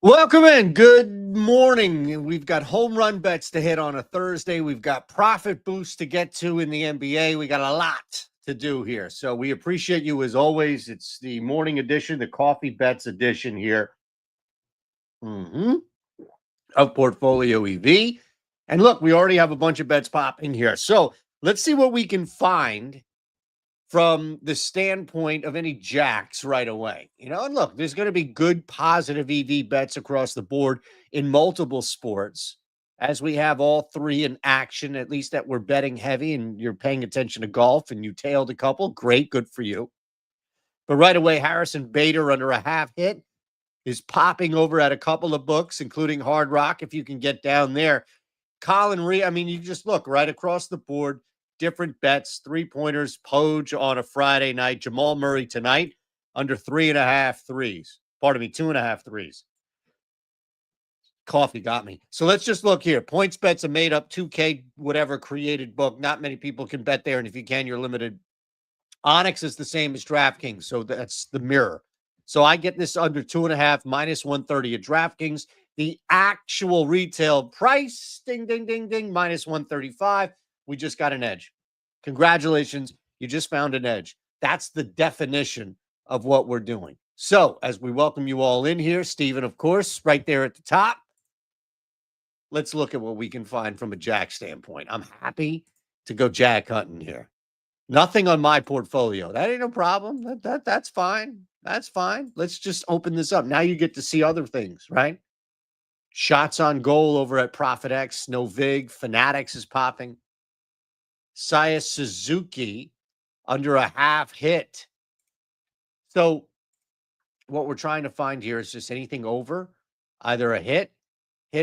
Welcome in. Good morning. We've got home run bets to hit on a Thursday. We've got profit boosts to get to in the NBA. We got a lot to do here. So we appreciate you as always. It's the morning edition, the coffee bets edition here of Portfolio EV. And look, we already have a bunch of bets popping here. So let's see what we can find from the standpoint of any jacks right away. And look, there's going to be good positive EV bets across the board in multiple sports as we have all three in action, at least that we're betting heavy and you're paying attention to golf and you tailed a couple. Great, good for you. But right away, Harrison Bader under a half hit is popping over at a couple of books, including Hard Rock, if you can get down there. Colin Reed, you just look right across the board. Different bets, three-pointers, Poge on a Friday night, Jamal Murray tonight, under 3.5 threes. Pardon me, 2.5 threes. Coffee got me. So let's just look here. Points bets are made up, 2K, whatever, created book. Not many people can bet there, and if you can, you're limited. Onyx is the same as DraftKings, so that's the mirror. So I get this under 2.5, minus 130 at DraftKings. The actual retail price, ding, ding, ding, ding, minus 135. We just got an edge. Congratulations. You just found an edge. That's the definition of what we're doing. So as we welcome you all in here, Steven, of course, right there at the top. Let's look at what we can find from a jack standpoint. I'm happy to go jack hunting here. Nothing on my portfolio. That ain't no problem. That's fine. That's fine. Let's just open this up. Now you get to see other things, right? Shots on goal over at ProfitX. No VIG. Fanatics is popping. Saya Suzuki under a half hit. So what we're trying to find here is just anything over, either a hit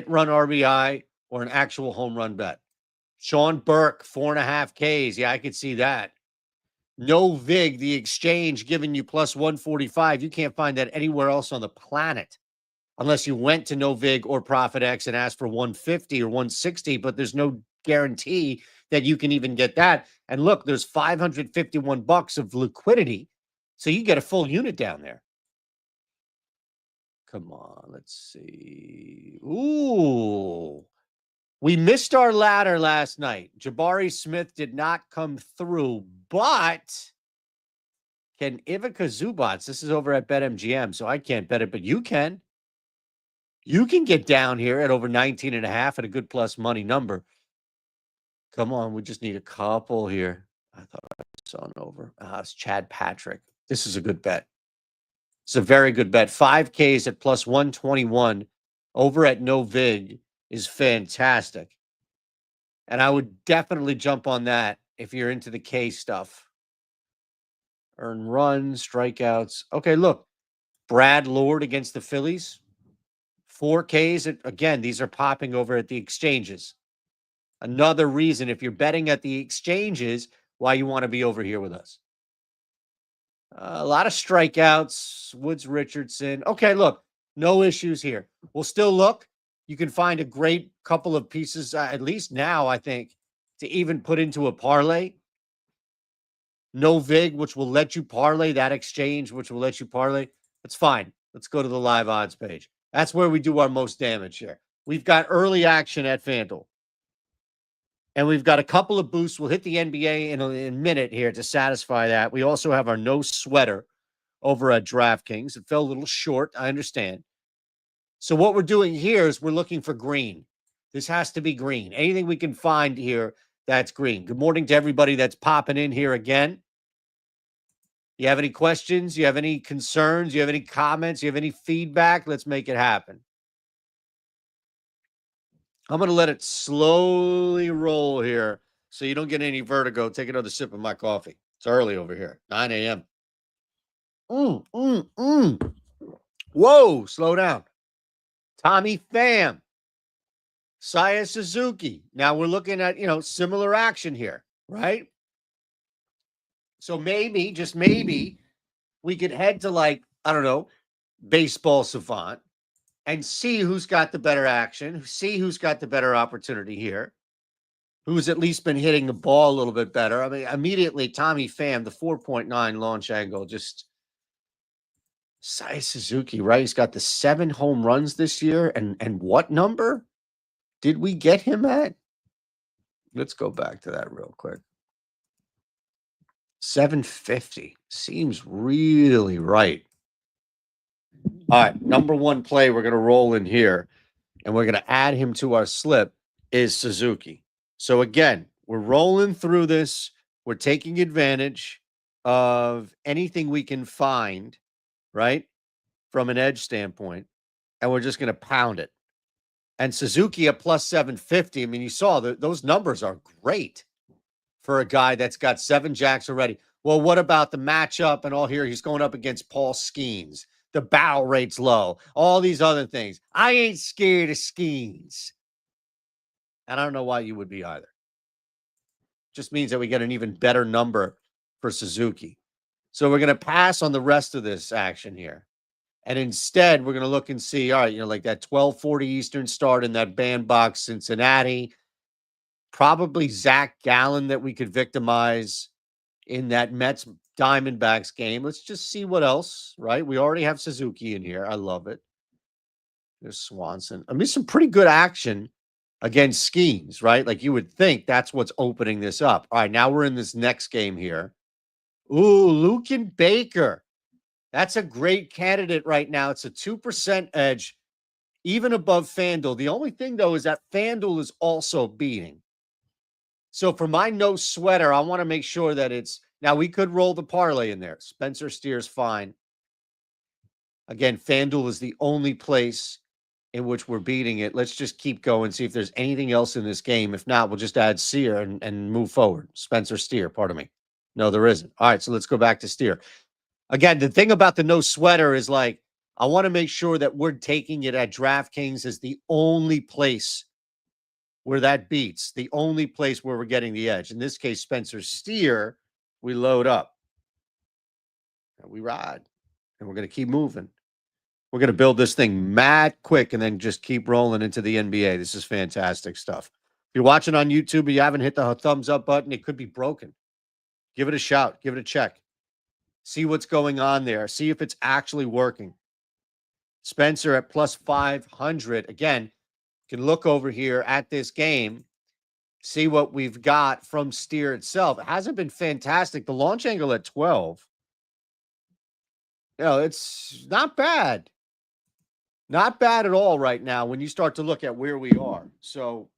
run RBI, or an actual home run bet. Sean Burke, 4.5 Ks. Yeah, I could see that. No VIG, the exchange giving you plus 145. You can't find that anywhere else on the planet unless you went to No VIG or ProfitX and asked for 150 or 160, but there's no guarantee that you can even get that. And look, there's $551 of liquidity, so you get a full unit down there. Come on, let's see. Ooh, we missed our ladder last night. Jabari Smith did not come through, but can Ivica Zubats, this is over at BetMGM, so I can't bet it, but you can. You can get down here at over 19.5 at a good plus money number. Come on, we just need a couple here. I thought I saw an over. It's Chad Patrick. This is a good bet. It's a very good bet. 5Ks at plus 121 over at No VIG is fantastic. And I would definitely jump on that if you're into the K stuff. Earn runs, strikeouts. Okay, look. Brad Lord against the Phillies. 4Ks. Again, these are popping over at the exchanges. Another reason, if you're betting at the exchanges, why you want to be over here with us. A lot of strikeouts. Woods Richardson. Okay, look, no issues here. We'll still look. You can find a great couple of pieces, at least now, I think, to even put into a parlay. No VIG, which will let you parlay. That exchange, which will let you parlay. That's fine. Let's go to the live odds page. That's where we do our most damage here. We've got early action at FanDuel. And we've got a couple of boosts. We'll hit the NBA in a minute here to satisfy that. We also have our no sweater over at DraftKings. It fell a little short. I understand. So what we're doing here is we're looking for green. This has to be green. Anything we can find here that's green. Good morning to everybody that's popping in here again. You have any questions? You have any concerns? You have any comments? You have any feedback? Let's make it happen. I'm going to let it slowly roll here so you don't get any vertigo. Take another sip of my coffee. It's early over here, 9 a.m. Whoa, slow down. Tommy Pham. Saya Suzuki. Now we're looking at, similar action here, right? So maybe, just maybe, we could head to Baseball Savant and see who's got the better action, see who's got the better opportunity here, who's at least been hitting the ball a little bit better. Immediately, Tommy Pham, the 4.9 launch angle, just Sai Suzuki, right? He's got the 7 home runs this year. And what number did we get him at? Let's go back to that real quick. 750 seems really right. All right, number one play we're going to roll in here, and we're going to add him to our slip is Suzuki. So again, we're rolling through this. We're taking advantage of anything we can find, right, from an edge standpoint, and we're just going to pound it. And Suzuki at plus 750. I mean, you saw those numbers are great for a guy that's got 7 jacks already. Well, what about the matchup and all here? He's going up against Paul Skeens. The barrel rate's low. All these other things. I ain't scared of Skeens. And I don't know why you would be either. Just means that we get an even better number for Suzuki. So we're going to pass on the rest of this action here. And instead, we're going to look and see, all right, like that 12:40 Eastern start in that bandbox Cincinnati. Probably Zach Gallen that we could victimize in that Mets Diamondbacks game. Let's just see what else, right? We already have Suzuki in here. I love it. There's Swanson. I mean, some pretty good action against Skeens, right? Like you would think that's what's opening this up. All right, now we're in this next game here. Ooh, Lucan Baker. That's a great candidate right now. It's a 2% edge, even above FanDuel. The only thing, though, is that FanDuel is also beating. So for my no sweater, I want to make sure that it's now we could roll the parlay in there. Spencer Steer's fine. Again, FanDuel is the only place in which we're beating it. Let's just keep going, see if there's anything else in this game. If not, we'll just add Steer and move forward. Spencer Steer, pardon me. No, there isn't. All right, so let's go back to Steer. Again, the thing about the no sweater is like, I want to make sure that we're taking it at DraftKings as the only place where that beats, the only place where we're getting the edge. In this case, Spencer Steer, we load up. And we ride. And we're going to keep moving. We're going to build this thing mad quick and then just keep rolling into the NBA. This is fantastic stuff. If you're watching on YouTube and you haven't hit the thumbs up button, it could be broken. Give it a shout. Give it a check. See what's going on there. See if it's actually working. Spencer at plus 500. Again, you can look over here at this game, see what we've got from Steer itself. It hasn't been fantastic. The launch angle at 12. It's not bad. Not bad at all right now when you start to look at where we are. So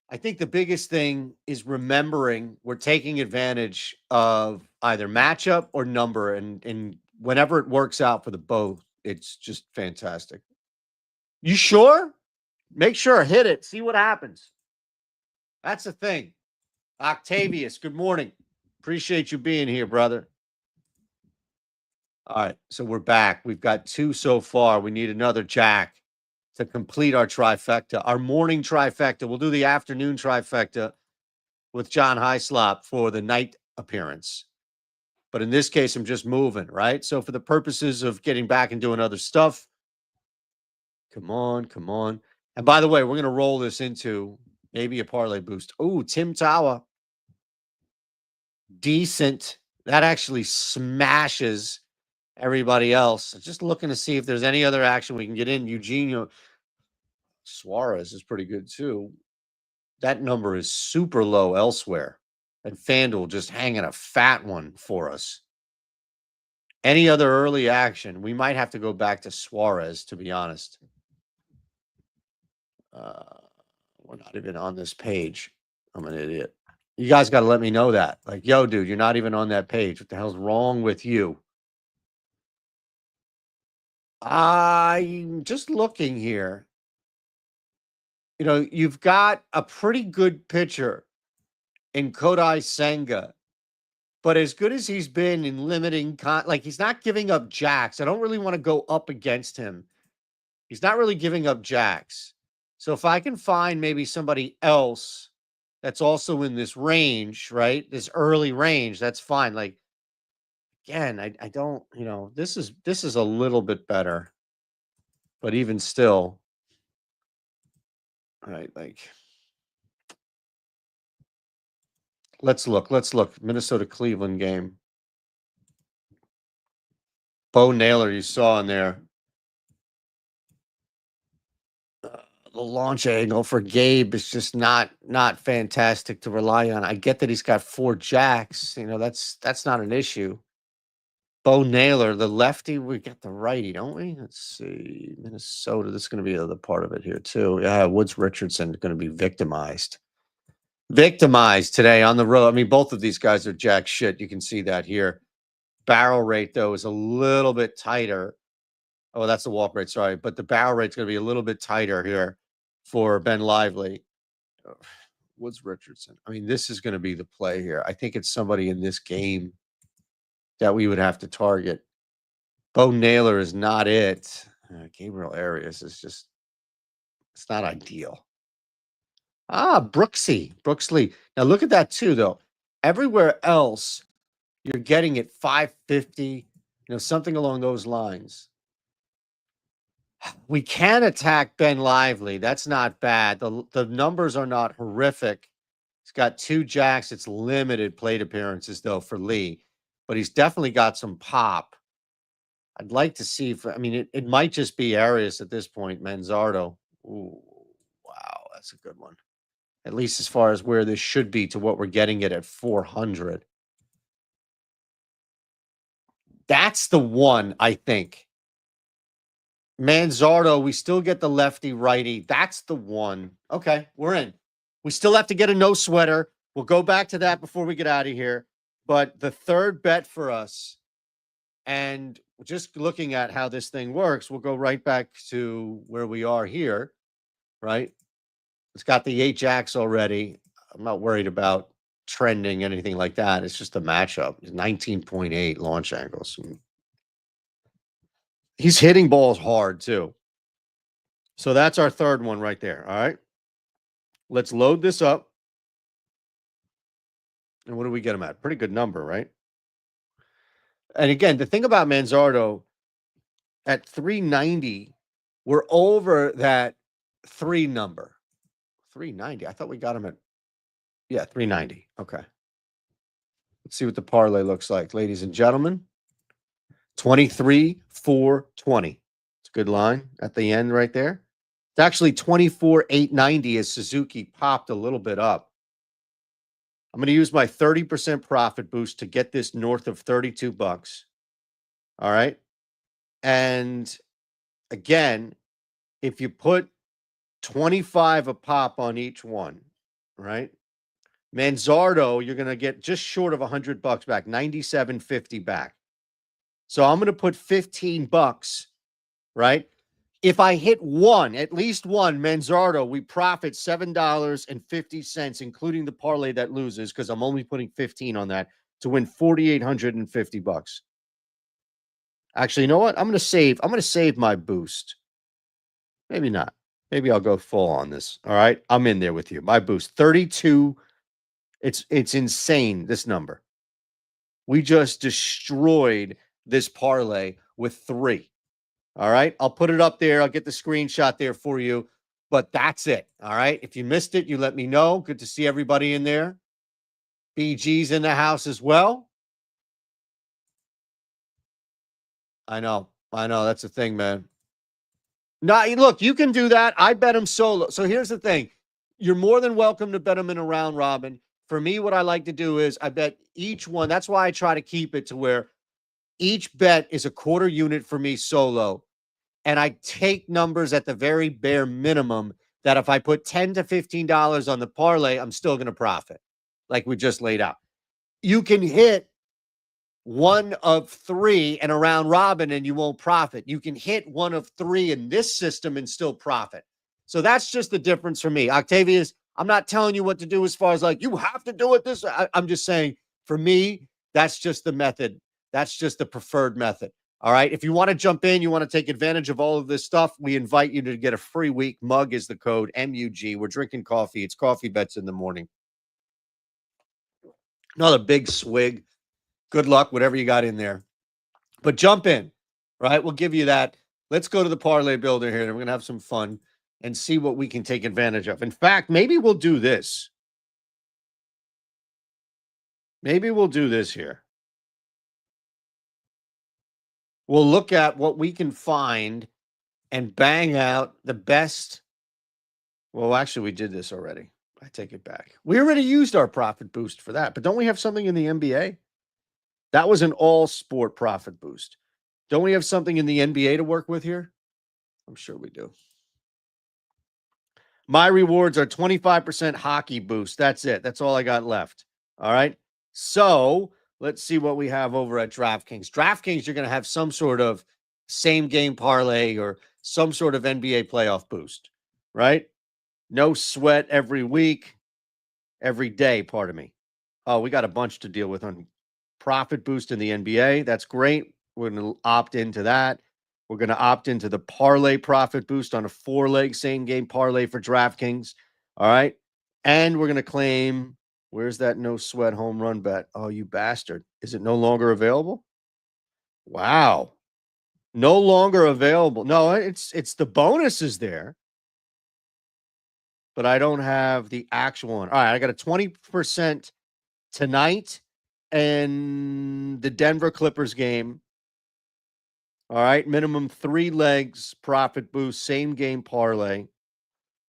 I think the biggest thing is remembering we're taking advantage of either matchup or number. And whenever it works out for the both, it's just fantastic. You sure? Make sure, hit it. See what happens. That's the thing. Octavius, good morning. Appreciate you being here, brother. All right, so we're back. We've got 2 so far. We need another jack to complete our trifecta, our morning trifecta. We'll do the afternoon trifecta with John Hyslop for the night appearance. But in this case, I'm just moving, right? So for the purposes of getting back and doing other stuff, come on, come on. And by the way, we're going to roll this into maybe a parlay boost. Oh, Tim Tower. Decent. That actually smashes everybody else. Just looking to see if there's any other action we can get in. Eugenio Suarez is pretty good too. That number is super low elsewhere. And FanDuel just hanging a fat one for us. Any other early action? We might have to go back to Suarez, to be honest. We're not even on this page. I'm an idiot. You guys got to let me know that. Like, yo, dude, you're not even on that page. What the hell's wrong with you? I'm just looking here. You've got a pretty good pitcher in Kodai Senga, but as good as he's been in limiting, he's not giving up jacks. I don't really want to go up against him. He's not really giving up jacks. So if I can find maybe somebody else that's also in this range, right? This early range, that's fine. Like, again, I don't, this is a little bit better, but even still, right? Like, let's look. Minnesota Cleveland game. Bo Naylor you saw in there. The launch angle for Gabe is just not fantastic to rely on. I get that he's got 4 jacks. You know, that's not an issue. Bo Naylor, the lefty, we got the righty, don't we? Let's see. Minnesota, this is going to be the other part of it here, too. Yeah, Woods Richardson going to be victimized. Victimized today on the road. I mean, both of these guys are jack shit. You can see that here. Barrel rate, though, is a little bit tighter. Oh, that's the walk rate, sorry. But the barrel rate's going to be a little bit tighter here for Ben Lively. Woods Richardson. I mean, this is going to be the play here. I think it's somebody in this game that we would have to target. Bo Naylor is not it. Gabriel Arias is just, it's not ideal. Brooksley. Now look at that too, though. Everywhere else, you're getting it 550, something along those lines. We can attack Ben Lively. That's not bad. The numbers are not horrific. He's got 2 jacks. It's limited plate appearances, though, for Lee. But he's definitely got some pop. I'd like to see if, I mean, it might just be Arias at this point, Manzardo. Ooh, wow, that's a good one. At least as far as where this should be to what we're getting it at 400. That's the one, I think. Manzardo, we still get the lefty righty. That's the one. Okay, we're in. We still have to get a no sweater. We'll go back to that before we get out of here. But the third bet for us, and just looking at how this thing works, we'll go right back to where we are here, right? It's got the 8 jacks already. I'm not worried about trending, anything like that. It's just a matchup. 19.8 launch angles. He's hitting balls hard, too. So that's our third one right there, all right? Let's load this up. And what do we get him at? Pretty good number, right? And again, the thing about Manzardo, at 390, we're over that 3 number. 390. I thought we got him at, 390. Okay. Let's see what the parlay looks like, ladies and gentlemen. 23, 4, 20. It's a good line at the end right there. It's actually 24, 890 as Suzuki popped a little bit up. I'm going to use my 30% profit boost to get this north of 32 bucks. All right. And again, if you put 25 a pop on each one, right? Manzardo, you're going to get just short of 100 bucks back, 97.50 back. So I'm going to put 15 bucks, right? If I hit one, at least one, Manzardo, we profit $7.50, including the parlay that loses, because I'm only putting 15 on that to win 4,850 bucks. Actually, you know what? I'm going to save my boost. Maybe not. Maybe I'll go full on this. All right. I'm in there with you. My boost, 32. It's insane, this number. We just destroyed this parlay with 3. All right. I'll put it up there. I'll get the screenshot there for you. But that's it. All right. If you missed it, you let me know. Good to see everybody in there. BG's in the house as well. I know. That's the thing, man. No, look, you can do that. I bet him solo. So here's the thing. You're more than welcome to bet him in a round robin. For me, what I like to do is I bet each one. That's why I try to keep it to where each bet is a quarter unit for me solo. And I take numbers at the very bare minimum that if I put $10 to $15 on the parlay, I'm still going to profit, like we just laid out. You can hit 1 of 3 and a round robin and you won't profit. You can hit 1 of 3 in this system and still profit. So that's just the difference for me. Octavius, I'm not telling you what to do as far as like, you have to do it this. I'm just saying, for me, that's just the method. That's just the preferred method. All right. If you want to jump in, you want to take advantage of all of this stuff, we invite you to get a free week. Mug is the code, MUG. We're drinking coffee. It's coffee bets in the morning. Another big swig. Good luck, whatever you got in there. But jump in, right? We'll give you that. Let's go to the parlay builder here, and we're going to have some fun and see what we can take advantage of. In fact, maybe we'll do this. Maybe we'll do this here. We'll look at what we can find and bang out the best. Well, actually, we did this already. I take it back. We already used our profit boost for that, but don't we have something in the NBA? That was an all sport profit boost. Don't we have something in the NBA to work with here? I'm sure we do. My rewards are 25% hockey boost. That's it. That's all I got left. All right. So let's see what we have over at DraftKings. DraftKings, you're going to have some sort of same game parlay or some sort of NBA playoff boost, right? No sweat every week, every day, pardon me. Oh, we got a bunch to deal with on profit boost in the NBA. That's great. We're going to opt into that. We're going to opt into the parlay profit boost on a 4-leg same game parlay for DraftKings. All right. And we're going to claim, where's that no sweat home run bet? Oh, you bastard. Is it no longer available? Wow. No longer available. No, it's the bonus is there, but I don't have the actual one. All right. I got a 20% tonight and the Denver Clippers game. All right. Minimum 3 legs, profit boost, same game parlay.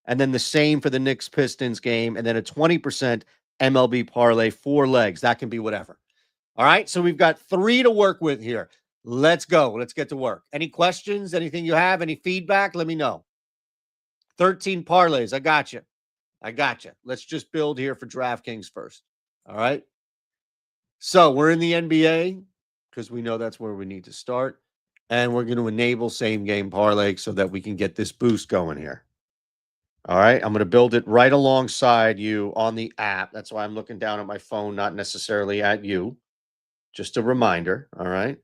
And then the same for the Knicks Pistons game. And then a 20% MLB parlay, 4 legs. That can be whatever. All right. So we've got 3 to work with here. Let's go. Let's get to work. Any questions? Anything you have? Any feedback? Let me know. 13 parlays. I got you. I got you. Let's just build here for DraftKings first. All right. So we're in the NBA because we know that's where we need to start. And we're going to enable same game parlay so that we can get this boost going here. All right. I'm going to build it right alongside you on the app. That's why I'm looking down at my phone, not necessarily at you. Just a reminder. All right.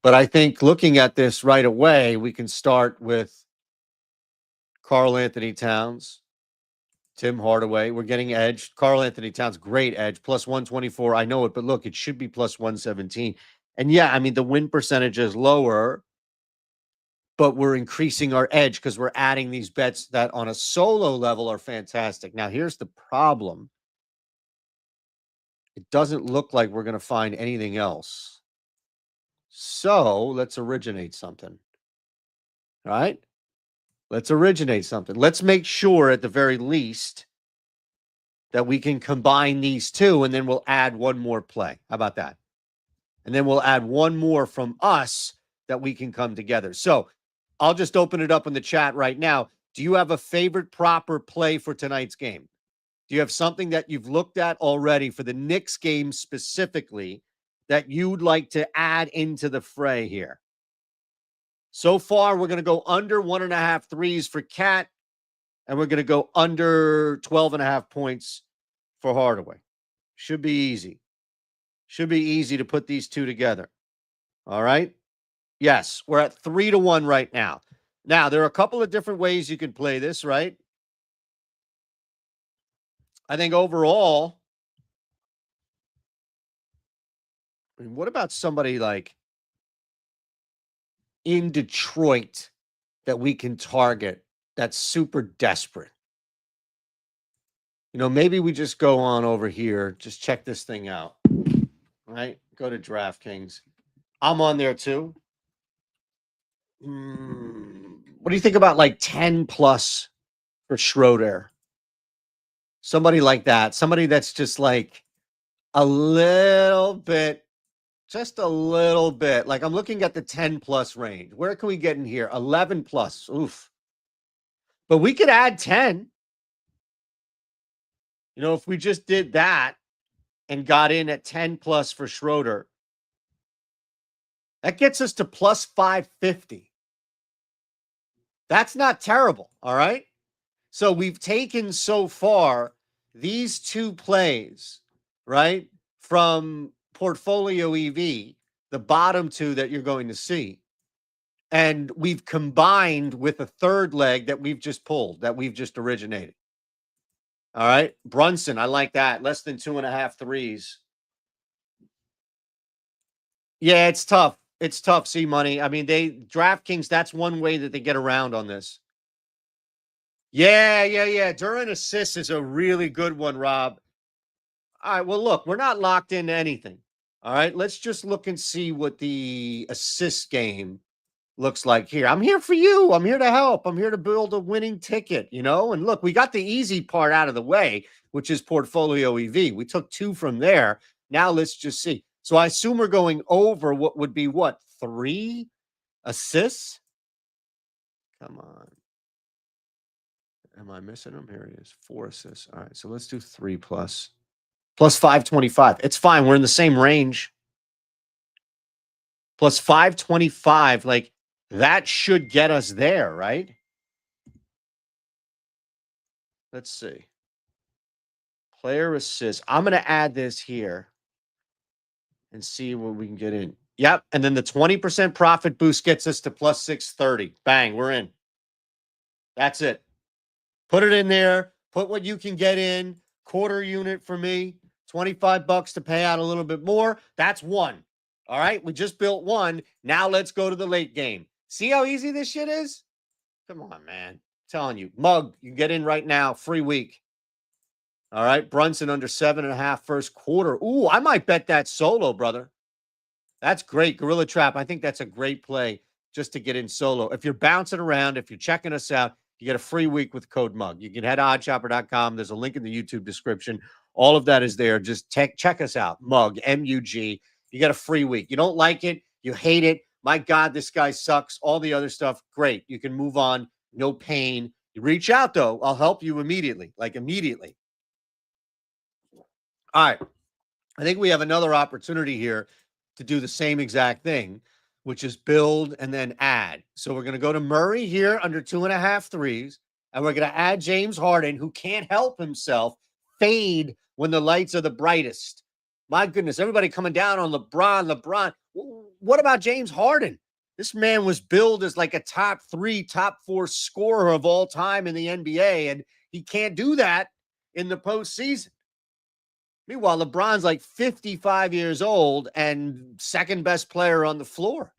But I think looking at this right away, we can start with Karl Anthony Towns, Tim Hardaway. We're getting edge. Karl Anthony Towns, great edge, plus 124. I know it, but look, it should be plus 117. And yeah, I mean, the win percentage is lower, but we're increasing our edge because we're adding these bets that on a solo level are fantastic. Now, here's the problem. It doesn't look like we're going to find anything else. So let's originate something. All right. Let's originate something. Let's make sure at the very least that we can combine these two, and then we'll add one more play. How about that? And then we'll add one more from us that we can come together. So I'll just open it up in the chat right now. Do you have a favorite proper play for tonight's game? Do you have something that you've looked at already for the Knicks game specifically that you'd like to add into the fray here? So far, we're going to go under 1.5 threes for Cat, and we're going to go under 12.5 points for Hardaway. Should be easy. Should be easy to put these two together. All right. Yes, we're at 3-1 right now. Now, there are a couple of different ways you can play this, right? I think overall, I mean, what about somebody like in Detroit that we can target that's super desperate? You know, maybe we just go on over here, just check this thing out, right? Go to DraftKings. I'm on there too. What do you think about like 10 plus for Schroeder? Somebody like that. Somebody that's just like a little bit, just a little bit. Like I'm looking at the 10 plus range. Where can we get in here? 11 plus. Oof. But we could add 10. You know, if we just did that and got in at 10 plus for Schroeder, that gets us to plus 550. That's not terrible. All right. So we've taken so far these two plays, right, from PortfolioEV, the bottom two that you're going to see. And we've combined with a third leg that we've just pulled, that we've just originated. All right. Brunson, I like that. Less than 2.5 threes. Yeah, it's tough. It's tough, C-Money. I mean, DraftKings, that's one way that they get around on this. Yeah. During assists is a really good one, Rob. All right, well, look, we're not locked into anything. All right, let's just look and see what the assist game looks like here. I'm here for you. I'm here to help. I'm here to build a winning ticket, you know? And look, we got the easy part out of the way, which is Portfolio EV. We took 2 from there. Now let's just see. So I assume we're going over what would be what? 3 assists? Come on. Am I missing them? Here it is. 4 assists. All right, so let's do 3 plus 525. It's fine. We're in the same range. Plus 525, like that should get us there, right? Let's see. Player assist. I'm going to add this here and see what we can get in. Yep. And then the 20% profit boost gets us to plus 630. Bang, we're in. That's it. Put it in there. Put what you can get in. Quarter unit for me. 25 bucks to pay out a little bit more. That's one. All right. We just built one. Now let's go to the late game. See how easy this shit is? Come on, man. I'm telling you. Mug, you get in right now. Free week. All right. Brunson under 7.5 first quarter. Ooh, I might bet that solo, brother. That's great. Gorilla Trap. I think that's a great play just to get in solo. If you're bouncing around, if you're checking us out, you get a free week with code MUG. You can head to oddshopper.com. There's a link in the YouTube description. All of that is there. Just check us out. MUG, M-U-G. You get a free week. You don't like it. You hate it. My God, this guy sucks. All the other stuff, great. You can move on. No pain. You reach out, though. I'll help you immediately. Like immediately. All right. I think we have another opportunity here to do the same exact thing, which is build and then add. So we're going to go to Murray here under 2.5 threes, and we're going to add James Harden, who can't help himself fade when the lights are the brightest. My goodness, everybody coming down on LeBron. What about James Harden? This man was billed as like a top 3, top 4 scorer of all time in the NBA, and he can't do that in the postseason. Meanwhile, LeBron's like 55 years old and second best player on the floor.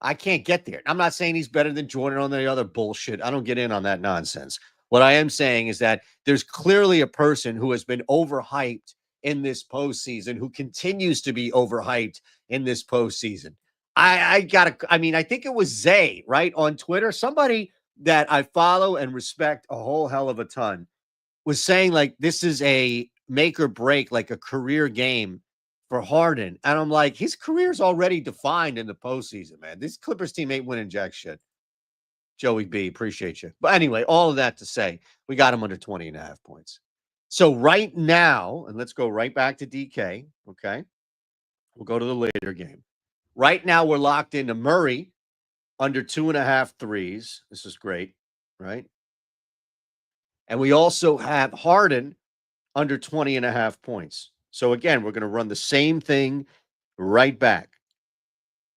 I can't get there. I'm not saying he's better than Jordan on the other bullshit. I don't get in on that nonsense. What I am saying is that there's clearly a person who has been overhyped in this postseason, who continues to be overhyped in this postseason. I think it was Zay, right, on Twitter. Somebody that I follow and respect a whole hell of a ton was saying like this is a make or break, like a career game for Harden. And I'm like, his career's already defined in the postseason, man. This Clippers team ain't winning jack shit. Joey B, appreciate you. But anyway, all of that to say, we got him under 20.5 points. So right now, and let's go right back to DK, okay? We'll go to the later game. Right now, we're locked into Murray under 2.5 threes. This is great, right? And we also have Harden under 20.5 points. So again, we're going to run the same thing right back.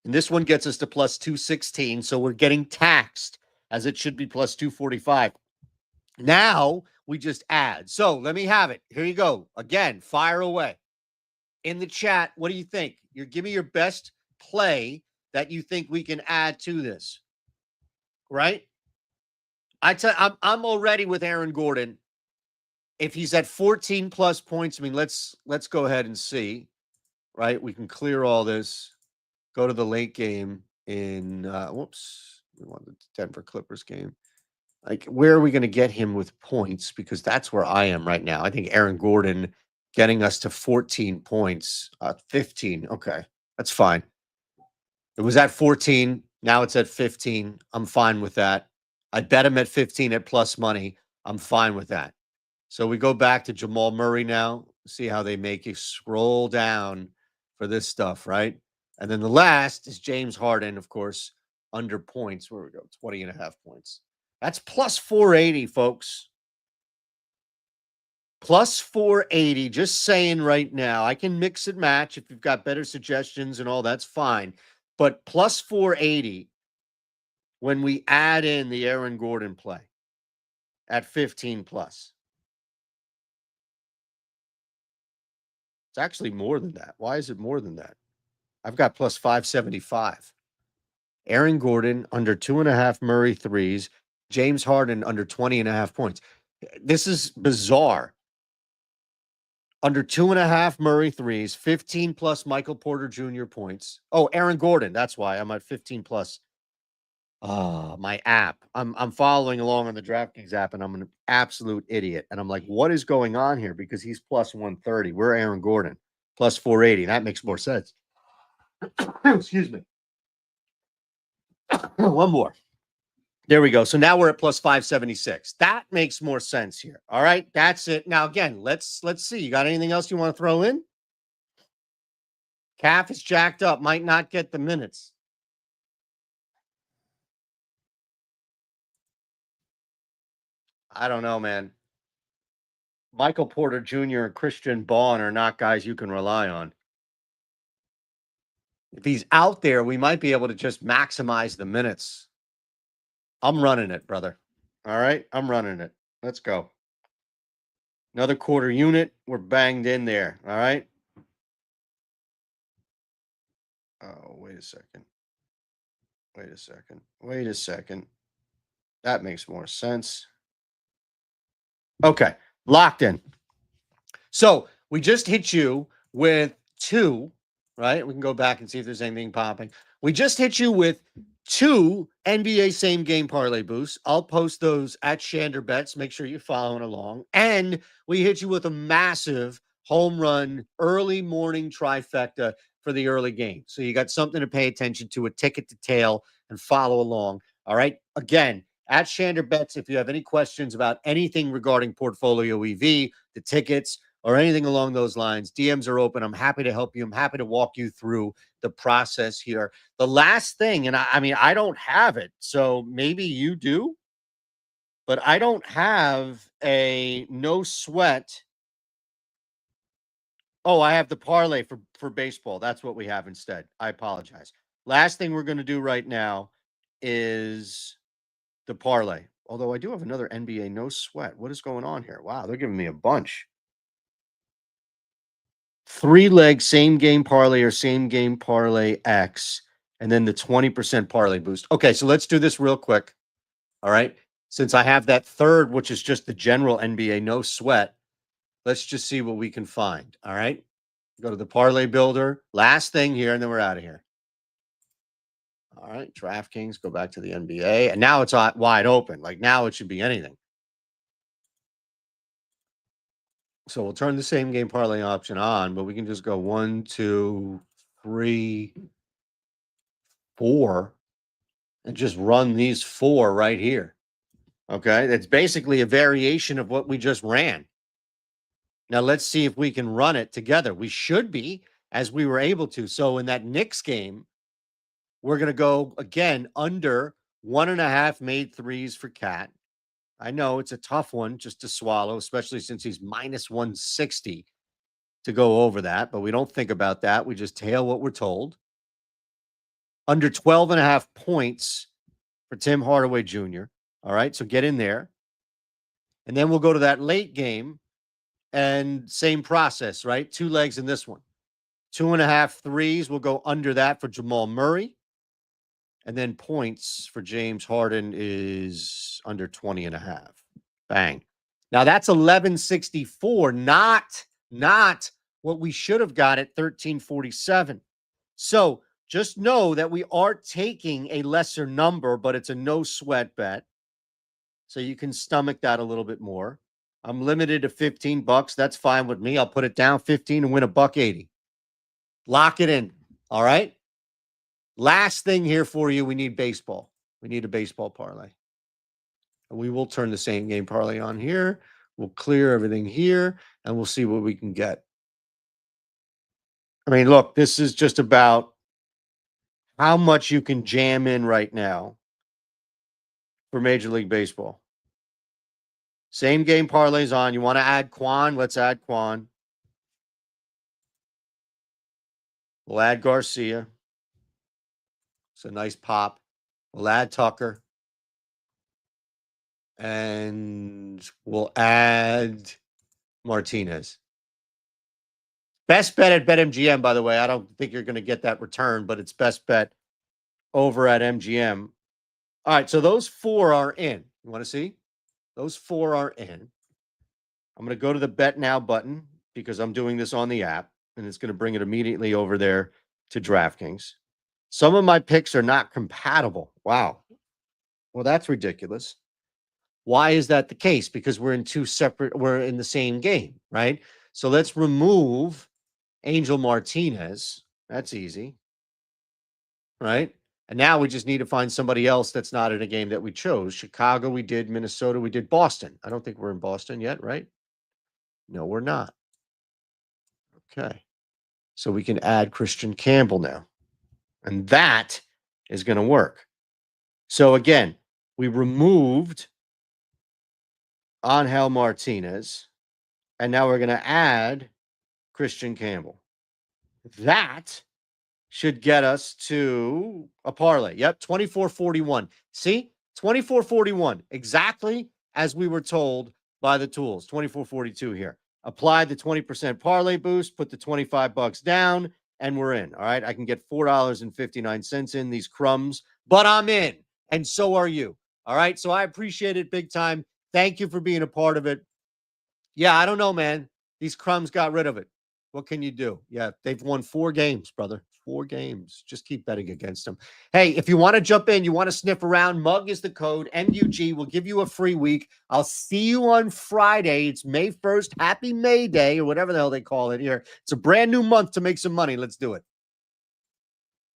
And this one gets us to plus 216. So we're getting taxed as it should be plus 245. Now we just add. So let me have it. Here you go. Again, fire away. In the chat, what do you think? Give me your best play that you think we can add to this. Right? I'm already with Aaron Gordon. If he's at 14 plus points, I mean, let's go ahead and see, right? We can clear all this, go to the late game in, we want the Denver Clippers game. Like, where are we going to get him with points? Because that's where I am right now. I think Aaron Gordon getting us to 14 points, 15. Okay, that's fine. It was at 14. Now it's at 15. I'm fine with that. I bet him at 15 at plus money. I'm fine with that. So we go back to Jamal Murray now, see how they make you scroll down for this stuff, right? And then the last is James Harden, of course, under points. Where we go, 20.5 points. That's plus 480, folks. Plus 480, just saying right now. I can mix and match if you've got better suggestions and all, that's fine. But plus 480 when we add in the Aaron Gordon play at 15 plus. It's actually more than that. Why is it more than that? I've got plus 575. Aaron Gordon under 2.5 Murray threes. James Harden under 20.5 points. This is bizarre. Under 2.5 Murray threes, 15 plus Michael Porter Jr. points. Oh, Aaron Gordon. That's why I'm at 15 plus. My app. I'm following along on the DraftKings app, and I'm an absolute idiot. And I'm like, what is going on here? Because he's plus 130. We're Aaron Gordon plus 480. That makes more sense. Excuse me. One more. There we go. So now we're at plus 576. That makes more sense here. All right, that's it. Now again, let's see. You got anything else you want to throw in? Calf is jacked up. Might not get the minutes. I don't know, man. Michael Porter Jr. and Christian Bond are not guys you can rely on. If he's out there, we might be able to just maximize the minutes. I'm running it, brother. All right, I'm running it. Let's go. Another quarter unit. We're banged in there. All right. Oh, wait a second. Wait a second. Wait a second. That makes more sense. Okay, locked in. So we just hit you with two, right? We can go back and see if there's anything popping. We just hit you with two NBA same game parlay boosts. I'll post those at Shander Bets. Make sure you're following along. And we hit you with a massive home run early morning trifecta for the early game. So you got something to pay attention to, a ticket to tail, and follow along. All right. Again, at Shander Bets, if you have any questions about anything regarding Portfolio EV, the tickets, or anything along those lines, DMs are open. I'm happy to help you. I'm happy to walk you through the process here. The last thing, and I mean, I don't have it, so maybe you do, but I don't have a no sweat. Oh, I have the parlay for baseball. That's what we have instead. I apologize. Last thing we're going to do right now is the parlay. Although I do have another NBA no sweat. What is going on here? Wow, they're giving me a bunch. 3-leg same game parlay or same game parlay X, and then the 20% parlay boost. Okay, so let's do this real quick. All right. Since I have that third, which is just the general NBA no sweat, let's just see what we can find. All right. Go to the parlay builder. Last thing here, and then we're out of here. All right. DraftKings, go back to the NBA. And now it's wide open. Like now it should be anything. So we'll turn the same game parlay option on, but we can just go 1, 2, 3, 4, and just run these 4 right here. Okay. That's basically a variation of what we just ran. Now let's see if we can run it together. We should be, as we were able to. So in that Knicks game, we're going to go again under 1.5 made threes for Cat. I know it's a tough one just to swallow, especially since he's minus 160 to go over that, but we don't think about that. We just tail what we're told. Under 12.5 points for Tim Hardaway Jr. All right, so get in there. And then we'll go to that late game and same process, right? 2 legs in this one. 2.5 threes will go under that for Jamal Murray. And then points for James Harden is under 20.5. Bang. Now that's 1164, not what we should have got at 1347. So just know that we are taking a lesser number, but it's a no sweat bet. So you can stomach that a little bit more. I'm limited to $15. That's fine with me. I'll put it down 15 and win $1.80. Lock it in. All right. Last thing here for you. We need baseball. We need a baseball parlay. And we will turn the same game parlay on here. We'll clear everything here and we'll see what we can get. I mean, look, this is just about how much you can jam in right now for Major League Baseball. Same game parlays on. You want to add Quan? Let's add Quan. We'll add Garcia. It's a nice pop. We'll add Tucker. And we'll add Martinez. Best bet at BetMGM, by the way. I don't think you're going to get that return, but it's best bet over at MGM. All right, so those 4 are in. You want to see? Those 4 are in. I'm going to go to the Bet Now button. because I'm doing this on the app, and it's going to bring it immediately over there to DraftKings. Some of my picks are not compatible. Wow. Well, that's ridiculous. Why is that the case? Because we're in we're in the same game, right? So let's remove Angel Martinez. That's easy, right? And now we just need to find somebody else that's not in a game that we chose. Chicago, we did. Minnesota, we did. Boston. I don't think we're in Boston yet, right? No, we're not. Okay. So we can add Christian Campbell now. And that is going to work. So again, we removed Angel Martinez, and now we're going to add Christian Campbell. That should get us to a parlay. Yep, 24.41. See? 24.41. Exactly as we were told by the tools. 24.42 here. Apply the 20% parlay boost, put the $25 down, and we're in. All right. I can get $4.59 in these crumbs, but I'm in. And so are you. All right. So I appreciate it big time. Thank you for being a part of it. Yeah, I don't know, man. These crumbs got rid of it. What can you do? Yeah, they've won 4 games, brother. 4 games. Just keep betting against them. Hey, if you want to jump in, you want to sniff around, MUG is the code. MUG will give you a free week. I'll see you on Friday. It's May 1st. Happy May Day, or whatever the hell they call it here. It's a brand new month to make some money. Let's do it.